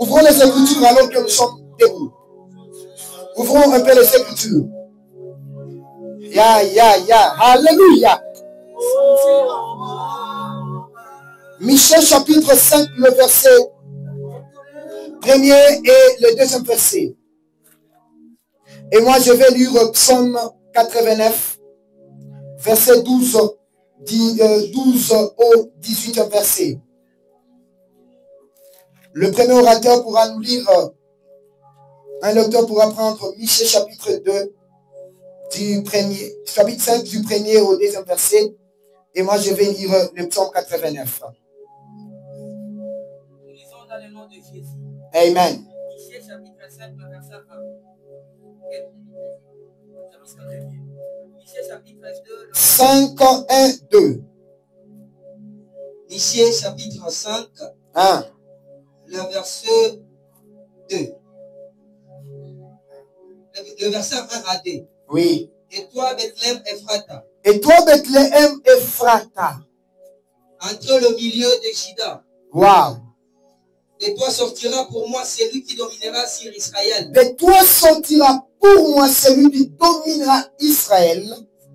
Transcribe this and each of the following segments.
Ouvrons les Écritures alors que nous sommes debout. Ouvrons un peu les Écritures. Alléluia. Michée chapitre 5, le verset 1er et le 2e verset. Et moi je vais lire Psaume 89, verset 12 au 18e verset. Le premier orateur pourra nous lire, un lecteur pourra prendre Michée chapitre 2, chapitre 5 du 1er au 2e verset. Et moi je vais lire le Psaume 89. Nous lisons dans le nom de Jésus. Amen. Michée chapitre 5, verset 1. Michée chapitre 2. 5, 1, 2. Michée chapitre 5. 1. Le verset 2. Le verset 1 à 2. Oui. Et toi, Bethléem Ephrata. Et toi, Bethléem Ephrata. Entre le milieu de Juda. Wow. De toi sortira pour moi celui qui dominera sur Israël. De toi sortira pour moi celui qui dominera Israël.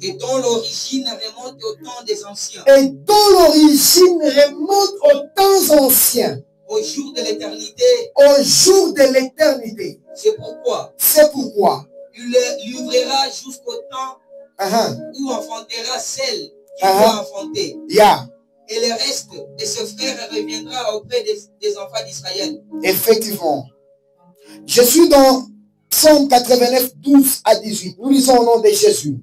Et dont l'origine remonte au temps des anciens. Et dont l'origine remonte aux temps anciens. Au jour de l'éternité. Au jour de l'éternité. C'est pourquoi. C'est pourquoi. Il ouvrira jusqu'au temps où enfantera celle qui doit enfanter. Yeah. Et le reste de ce frère reviendra auprès des enfants d'Israël. Effectivement. Je suis dans Psaume 89, 12 à 18. Nous lisons au nom de Jésus.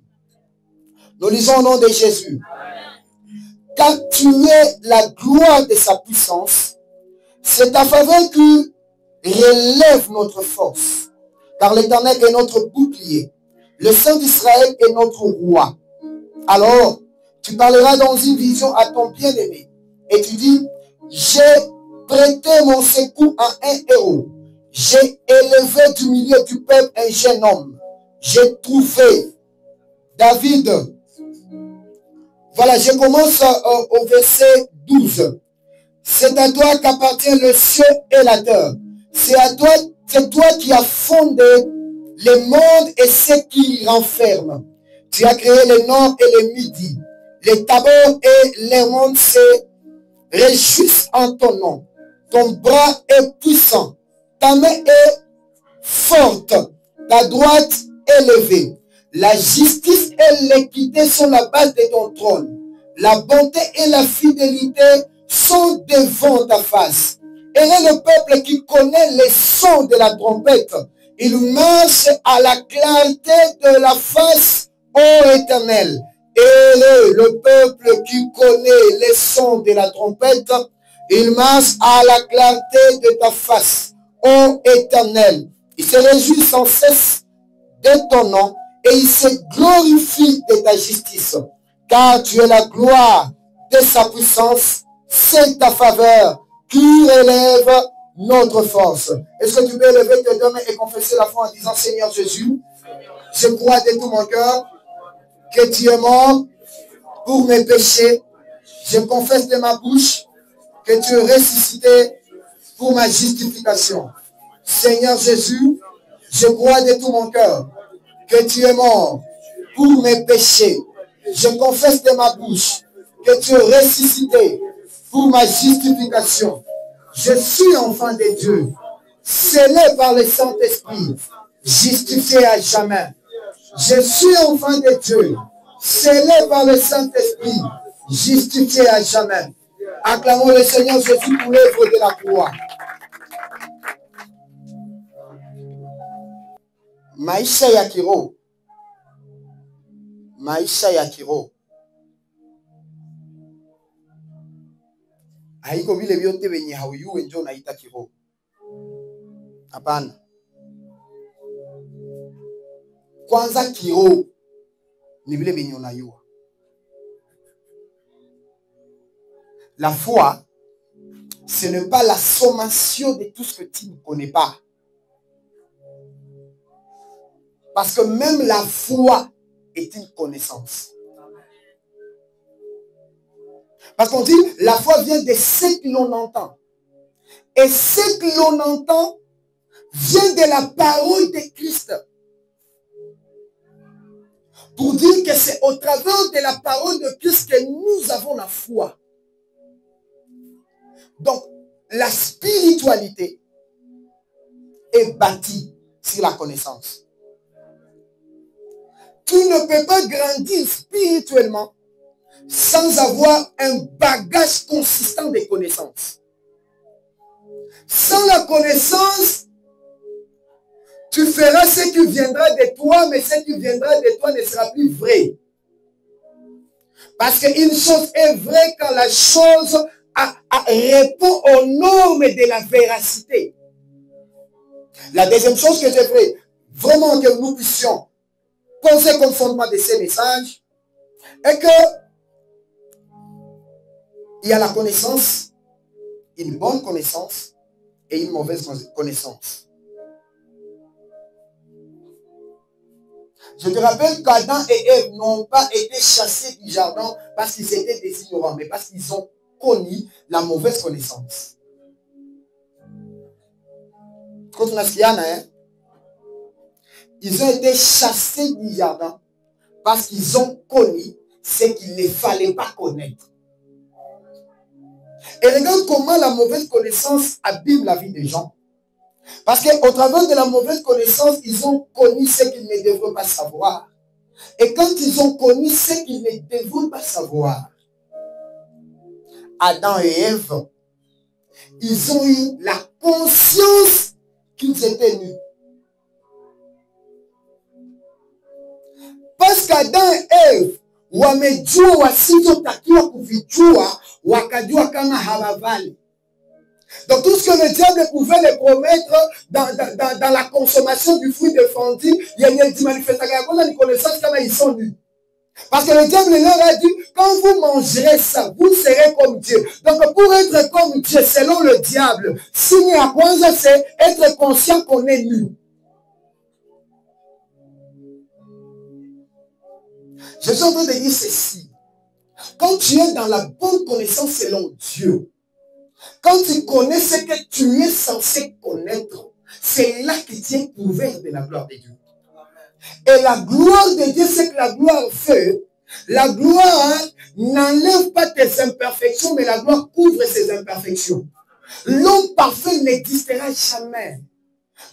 Nous lisons au nom de Jésus. Car tu es la gloire de sa puissance. C'est ta faveur qui relève notre force. Car l'Éternel est notre bouclier. Le Saint d'Israël est notre roi. Alors, tu parleras dans une vision à ton bien-aimé. Et tu dis, j'ai prêté mon secours à un héros. J'ai élevé du milieu du peuple un jeune homme. J'ai trouvé David. Voilà, je commence au verset 12. C'est à toi qu'appartient le ciel et la terre. C'est toi qui as fondé le monde et ce qui renferme. Tu as créé le nord et le midi. Les tabots et les mondes se réjouissent en ton nom. Ton bras est puissant. Ta main est forte. Ta droite est élevée. La justice et l'équité sont la base de ton trône. La bonté et la fidélité sont devant ta face. Heureux le peuple qui connaît les sons de la trompette. Il marche à la clarté de la face, ô Éternel. Heureux le peuple qui connaît les sons de la trompette. Il marche à la clarté de ta face, ô Éternel. Il se réjouit sans cesse de ton nom et il se glorifie de ta justice. Car tu es la gloire de sa puissance, c'est ta faveur qui relève notre force. Est-ce que tu peux élever tes deux mains et confesser la foi en disant, Seigneur Jésus, je crois de tout mon cœur que tu es mort pour mes péchés. Je confesse de ma bouche que tu es ressuscité pour ma justification. Seigneur Jésus, je crois de tout mon cœur que tu es mort pour mes péchés. Je confesse de ma bouche que tu es ressuscité pour ma justification. Je suis enfant de Dieu, scellé par le Saint-Esprit, justifié à jamais. Je suis enfant de Dieu, scellé par le Saint-Esprit, justifié à jamais. Acclamons le Seigneur Jésus pour l'œuvre de la croix. Maisha ya kiroho. Maisha ya kiroho. Haiko vile vyote venye hauyue njo unaita kiroho. Hapana. Kwanza kiroho ni vile venye unayua. La foi, ce n'est pas la sommation de tout ce que tu ne connais pas. Parce que même la foi est une connaissance. Parce qu'on dit, la foi vient de ce que l'on entend. Et ce que l'on entend vient de la parole de Christ. Pour dire que c'est au travers de la parole de Christ que nous avons la foi. Donc, la spiritualité est bâtie sur la connaissance. Tu ne peux pas grandir spirituellement sans avoir un bagage consistant de connaissances. Sans la connaissance, tu feras ce qui viendra de toi, mais ce qui viendra de toi ne sera plus vrai. Parce qu'une chose est vraie quand la chose répond aux normes de la véracité. La deuxième chose que j'aimerais vraiment que nous puissions poser comme fondement de ces messages est que il y a la connaissance, une bonne connaissance et une mauvaise connaissance. Je te rappelle qu'Adam et Ève n'ont pas été chassés du jardin parce qu'ils étaient des ignorants, mais parce qu'ils ont connu la mauvaise connaissance. Ils ont été chassés du jardin parce qu'ils ont connu ce qu'il ne fallait pas connaître. Et regarde comment la mauvaise connaissance abîme la vie des gens. Parce qu'au travers de la mauvaise connaissance, ils ont connu ce qu'ils ne devraient pas savoir. Et quand ils ont connu ce qu'ils ne devraient pas savoir, Adam et Ève, ils ont eu la conscience qu'ils étaient nus. Parce qu'Adam et Ève, wamejua wasizotakiwa kuvijua, wakajua kama hawavali. Donc tout ce que le diable pouvait les promettre dans la consommation du fruit défendu, il y a une manifestation de connaissance comme ils sont nus. Parce que le diable leur a dit, quand vous mangerez ça, vous serez comme Dieu. Donc pour être comme Dieu, selon le diable, signe à quoi c'est être conscient qu'on est nu. Je suis en train de dire ceci. Quand tu es dans la bonne connaissance selon Dieu, quand tu connais ce que tu es censé connaître, c'est là que tu es couvert de la gloire de Dieu. Et la gloire de Dieu, c'est que la gloire fait. La gloire n'enlève pas tes imperfections, mais la gloire couvre ses imperfections. L'homme parfait n'existera jamais.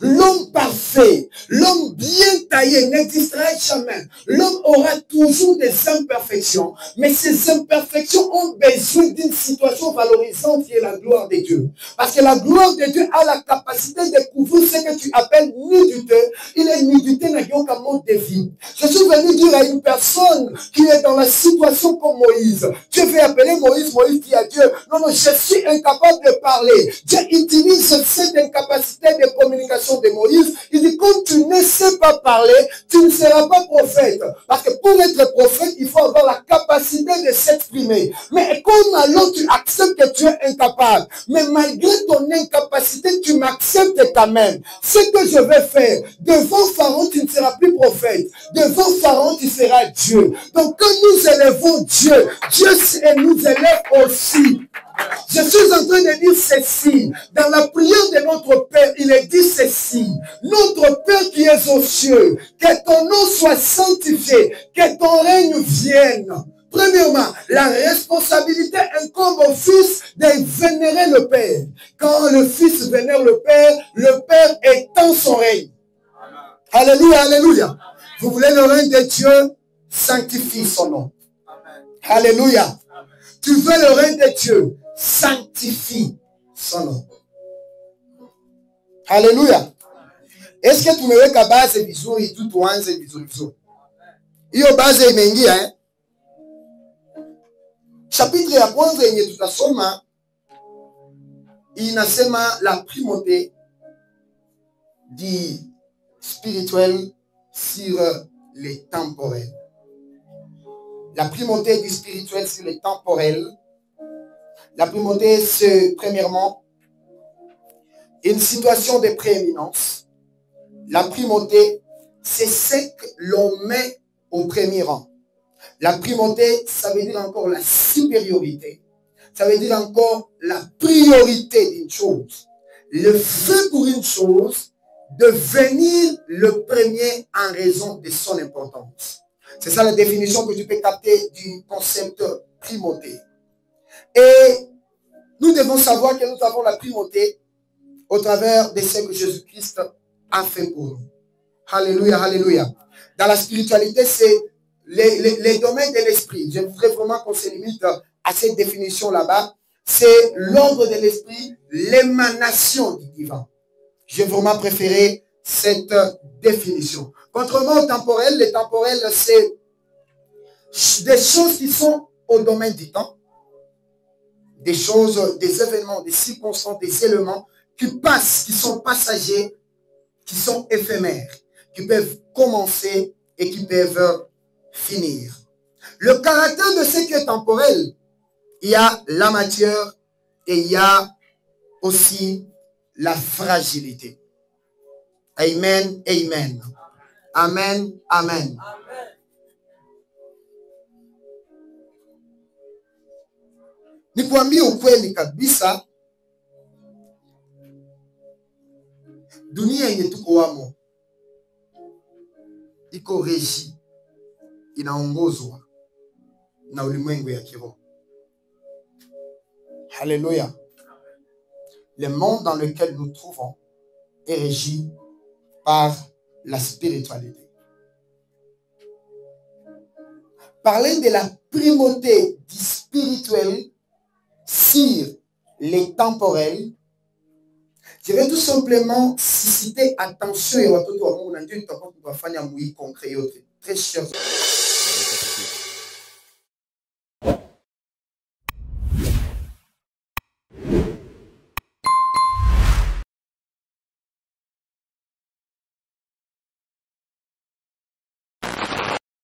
L'homme parfait, l'homme bien taillé n'existera jamais. L'homme aura toujours des imperfections, mais ces imperfections ont besoin d'une situation valorisante qui est la gloire de Dieu. Parce que la gloire de Dieu a la capacité de couvrir ce que tu appelles nudité. Il est nudité n'a aucun mode de vie. Je suis venu dire à une personne qui est dans la situation comme Moïse. Dieu veut appeler Moïse, Moïse dit à Dieu, non, non, je suis incapable de parler. Dieu utilise cette incapacité de communication de Moïse, il dit, comme tu ne sais pas parler, tu ne seras pas prophète. Parce que pour être prophète, il faut avoir la capacité de s'exprimer. Mais comme alors tu acceptes que tu es incapable, mais malgré ton incapacité, tu m'acceptes quand même. Ce que je vais faire, devant Pharaon, tu ne seras plus prophète. Devant Pharaon, tu seras Dieu. Donc quand nous élevons Dieu, Dieu nous élève aussi. Je suis en train de dire ceci. Dans la prière de notre Père, il est dit ceci. Notre Père qui es aux cieux, que ton nom soit sanctifié, que ton règne vienne. Premièrement, la responsabilité incombe au Fils de vénérer le Père. Quand le Fils vénère le Père étend son règne. Alléluia, alléluia. Vous voulez le règne de Dieu, sanctifie son nom. Alléluia. Tu veux le règne de Dieu, sanctifie son nom. Alléluia. Est-ce que tu me veux qu'à base vizuri tout tuanze vizuri vizuri? Hiyo base imeingia hein? Chapitre ya kwanza yenye tutasoma inasema la primauté du spirituel sur les temporels. La primauté du spirituel sur les temporels. La primauté, c'est premièrement une situation de prééminence. La primauté, c'est ce que l'on met au premier rang. La primauté, ça veut dire encore la supériorité. Ça veut dire encore la priorité d'une chose. le fait pour une chose, devenir le premier en raison de son importance. C'est ça la définition que tu peux capter du concept primauté. Et nous devons savoir que nous avons la primauté au travers de ce que Jésus-Christ a fait pour nous. Alléluia, alléluia. Dans la spiritualité, c'est les domaines de l'esprit. Je voudrais vraiment qu'on se limite à cette définition là-bas. C'est l'ordre de l'esprit, l'émanation du divin. J'ai vraiment préféré cette définition. Contrairement au temporel, le temporel, c'est des choses qui sont au domaine du temps, des choses, des événements, des circonstances, des éléments qui passent, qui sont passagers, qui sont éphémères, qui peuvent commencer et qui peuvent finir. Le caractère de ce qui est temporel, il y a la matière et il y a aussi la fragilité. Amen, amen. Amen, amen. Nikwambie ukweli kabisa, dunia yenye tuko wamo iko reji, inaongozwa na ulimwengu ya kiroho. Alléluia. Le monde dans lequel nous trouvons est régi par la spiritualité. Parler de la primauté du spirituel sur les temporels, je vais tout simplement susciter attention et très cher.